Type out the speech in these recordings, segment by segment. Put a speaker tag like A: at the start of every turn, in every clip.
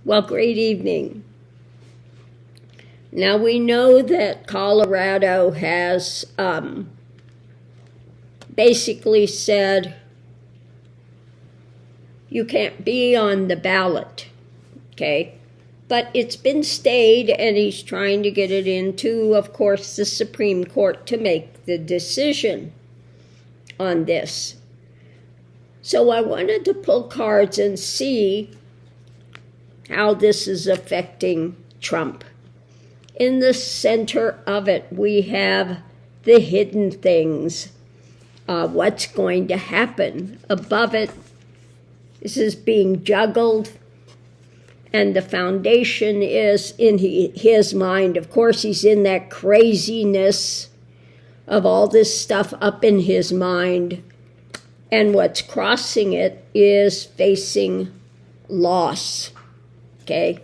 A: Well, great evening. Now we know that Colorado has basically said you can't be on the ballot, okay? But it's been stayed, and he's trying to get it into, of course, the Supreme Court to make the decision on this. So I wanted to pull cards and see how this is affecting Trump. In the center of it, we have the hidden things. What's going to happen? Above it, this is being juggled. And the foundation is in his mind. Of course, he's in that craziness of all this stuff up in his mind. And what's crossing it is facing loss. Okay?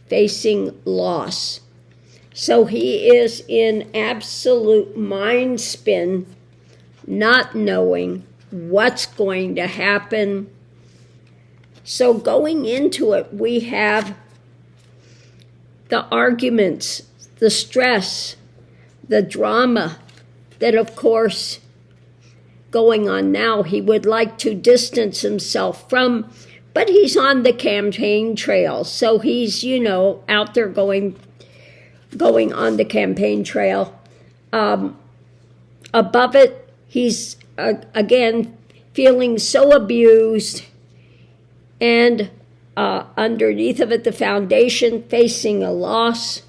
A: Facing loss. So he is in absolute mind spin, not knowing what's going to happen. So going into it, we have the arguments, the stress, the drama that, of course, going on now, he would like to distance himself from, but he's on the campaign trail. So he's, out there going on the campaign trail. Above it, he's, again, feeling so abused. And underneath of it, the foundation facing a loss.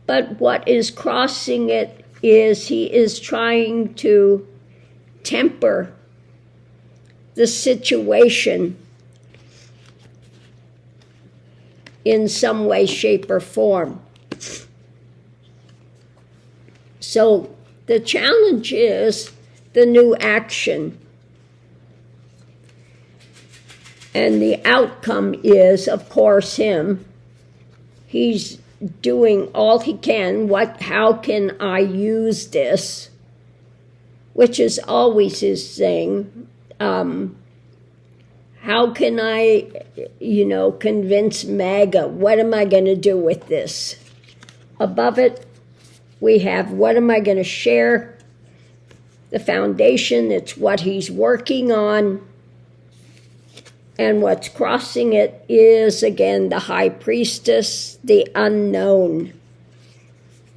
A: But what is crossing it is he is trying to temper the situation in some way, shape, or form. So the challenge is the new action. And the outcome is, of course, him. He's doing all he can. How can I use this? Which is always his thing. How can I, convince MAGA? What am I going to do with this? Above it, we have what am I going to share? The foundation, it's what he's working on. And what's crossing it is, again, the high priestess, the unknown.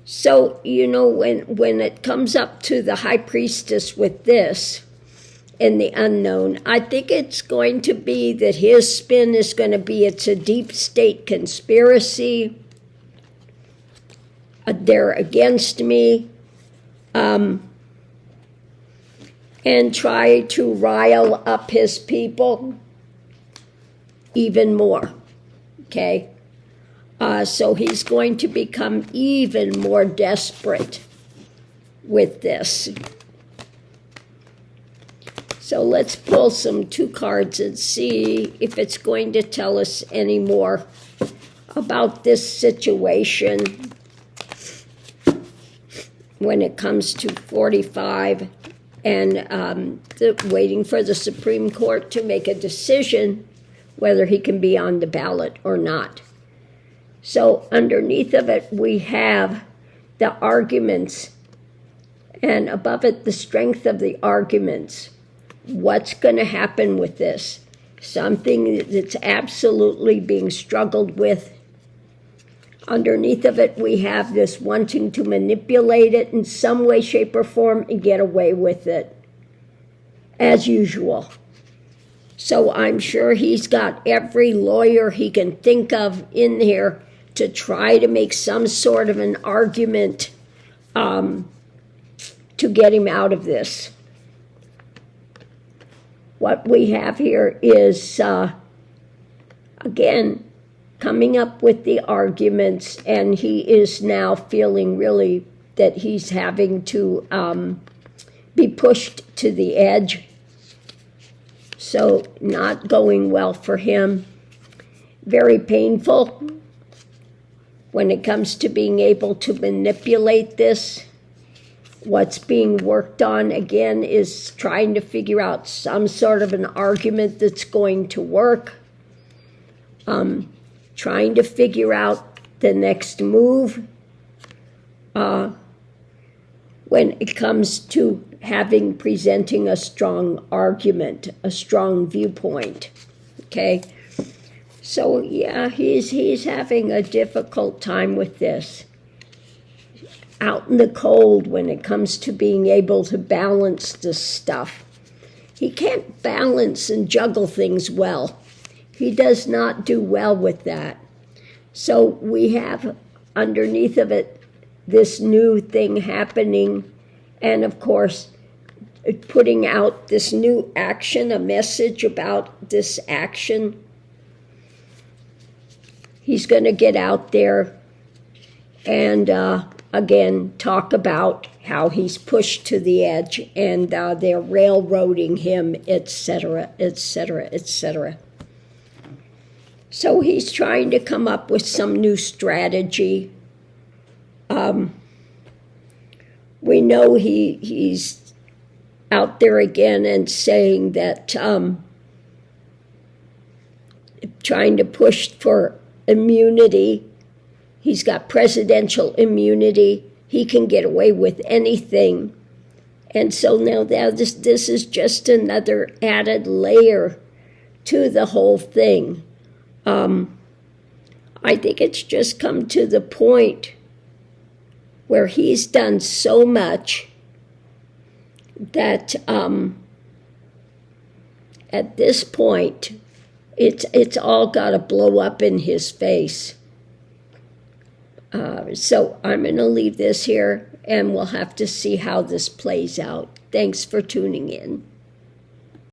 A: So, when it comes up to the high priestess with this and the unknown, I think it's going to be that his spin is going to be it's a deep state conspiracy. They're against me. And try to rile up his people even more, okay? So he's going to become even more desperate with this. So let's pull some 2 cards and see if it's going to tell us any more about this situation when it comes to 45 and waiting for the Supreme Court to make a decision whether he can be on the ballot or not. So underneath of it, we have the arguments, and above it, the strength of the arguments. What's going to happen with this? Something that's absolutely being struggled with. Underneath of it, we have this wanting to manipulate it in some way, shape, or form and get away with it, as usual. So I'm sure he's got every lawyer he can think of in here to try to make some sort of an argument to get him out of this. What we have here is, again, coming up with the arguments, and he is now feeling really that he's having to be pushed to the edge. So not going well for him. Very painful when it comes to being able to manipulate this. What's being worked on, again, is trying to figure out some sort of an argument that's going to work. trying to figure out the next move when it comes to presenting a strong argument, a strong viewpoint. Okay? So yeah, he's having a difficult time with this. Out in the cold when it comes to being able to balance this stuff. He can't balance and juggle things well. He does not do well with that. So we have underneath of it this new thing happening, and of course putting out this new action, a message about this action. He's going to get out there and again talk about how he's pushed to the edge and they're railroading him, etc., etc., etc. So he's trying to come up with some new strategy. We know he's out there again and saying that trying to push for immunity. He's got presidential immunity. He can get away with anything. And so now this is just another added layer to the whole thing. I think it's just come to the point where he's done so much that at this point, it's all got to blow up in his face. So I'm going to leave this here, and we'll have to see how this plays out. Thanks for tuning in.